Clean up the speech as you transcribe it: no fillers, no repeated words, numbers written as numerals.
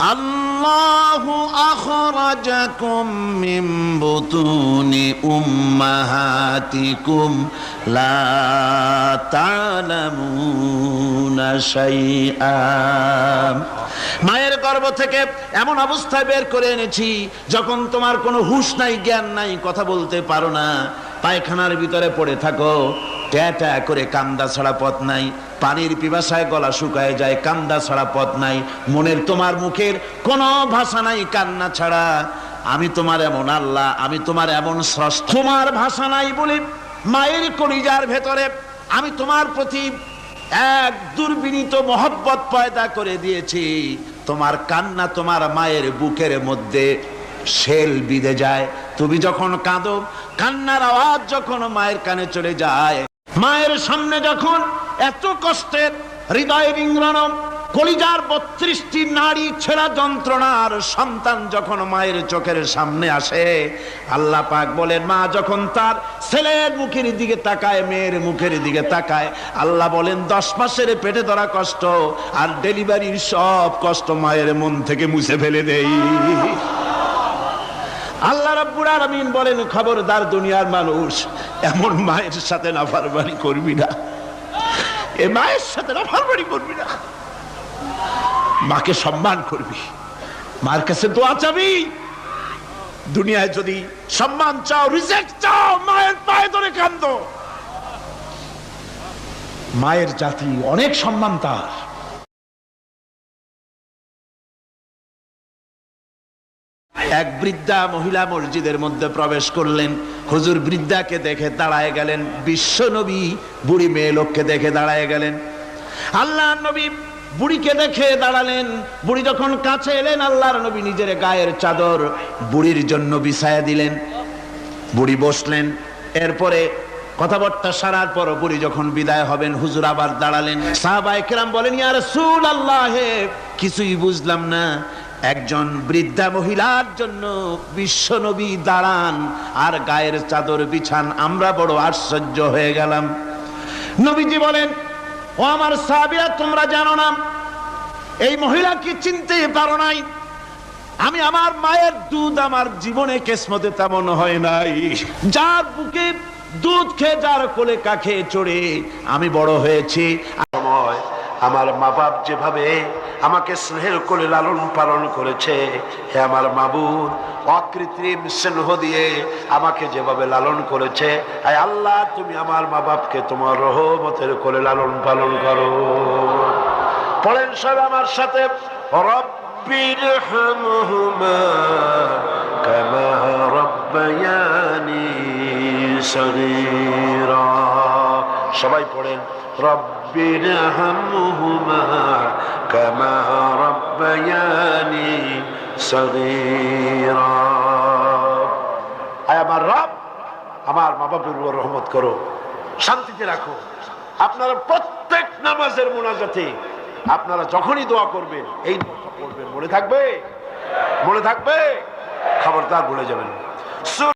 আল্লাহু আখরাজাকুম মিন বুতুনি উম্মাহাতিকুম লা তা'লামুনা শাইআ। মায়ের গর্ভ থেকে এমন অবস্থায় বের করে এনেছি যখন তোমার কোনো হুঁশ নাই, জ্ঞান নাই, কথা বলতে পারো না, পায়খানার ভিতরে পড়ে থাকো, ট্যাঁ করে কান্দা ছাড়া পথ নাই, পানির পিপাসায় গলা শুকায় যায়, কান্দা ছাড়া পথ নাই, মনের তোমার মুখের কোনো ভাষা নাই কান্না ছাড়া। আমি তোমার এমন আল্লাহ, আমি তোমার এমন স্রষ্টা, তোমার ভাষা নাই বলে মায়ের কলিজার ভেতরে আমি তোমার প্রতি এক দুর্বিনীত মহব্বত পয়দা করে দিয়েছি। তোমার কান্না তোমার মায়ের বুকের মধ্যে শেল বিঁধে যায়। তুমি যখন কাঁদো, কান্নার আওয়াজ যখন মায়ের কানে চলে যায়, মায়ের সামনে যখন এত কষ্টের হৃদয় রিংরানো কলিজার 32টি নাড়ি ছেঁড়া যন্ত্রণার সন্তান যখন মায়ের চোখের সামনে আসে, আল্লাহ পাক বলেন, মা যখন তার ছেলের মুখের দিকে তাকায়, মেয়ের মুখের দিকে তাকায়, আল্লাহ বলেন 10 মাসের পেটে ধরা কষ্ট আর ডেলিভারির সব কষ্ট মায়ের মন থেকে মুছে ফেলে দেই। আল্লাহ রাব্বুল আলামিন বলেন, খবরদার দুনিয়ার মানুষ, এমন মায়ের সাথে নাফরমানি করবি না, এ মায়ের সাথে নাফরমানি করবি না, মাকে সম্মান করবি, মার কাছে দোয়া চাবি। দুনিয়ায় যদি সম্মান চাও, রিজেক্ট চাও, মায়ের পায়ে ধরে কাঁদো। মায়ের জাতি অনেক সম্মান তার। এক বৃদ্ধা মহিলা মসজিদের মধ্যে প্রবেশ করলেন। হুজুর বৃদ্ধাকে দেখে দাঁড়ায় গেলেন, বিশ্ব নবী বুড়ি মেয়ে লোককে দেখে দাঁড়ায় গেলেন। আল্লাহ নবী বুড়িকে দেখে দাঁড়ালেন। বুড়ি যখন কাছে এলেন, আল্লাহর নবী নিজের গায়ের চাদর বুড়ির জন্য বিছায়া দিলেন। বুড়ি বসলেন। এরপরে কথাবার্তা সারার পর বুড়ি যখন বিদায় হবেন, হুজুর আবার দাঁড়ালেন। সাহাবায়ে কেরাম বলেন, ইয়া রাসূলুল্লাহ, কিছুই বুঝলাম না, একজন বৃদ্ধা মহিলার জন্য বিশ্ব নবী দাঁড়ান আর গায়ের চাদর বিছান, আমরা বড় আশ্চর্য হয়ে গেলাম। নবীজি বলেন, ও আমার সাহাবীরা, তোমরা জানো না, এই মহিলা কি চিনতে পারো নাই? আমি আমার মায়ের দুধ আমার জীবনে কিসমতে তেমন হয় নাই। যার বুকে দুধ খেয়ে, যার কোলে কাখে চড়ে আমি বড় হয়েছি, আমার মা বাপ যেভাবে আমাকে স্নেহের কোলে লালন পালন করেছে, হে আমার মাবুদ, অকৃত্রিম স্নেহ দিয়ে আমাকে যেভাবে লালন করেছে, হে আল্লাহ, তুমি আমার মা বাপকে তোমার রহমতের কোলে লালন পালন করো। পড়েন সব আমার সাথে, রব্বিরহামহুমা কামা রাব্বায়ানি সগীরা। সবাই পড়েন, রব্বিরহামহুমা কামা রাব্বায়ানি সগীরা। আয় আমার রব, আমার মা বাপের উপর রহমত করো, শান্তিতে রাখো। আপনারা প্রত্যেক নামাজের মুনাজাতে আপনারা যখনই দোয়া করবেন, এই দোয়া করবেন, মনে থাকবে, মনে থাকবে, খবরদার ভুলে যাবেন।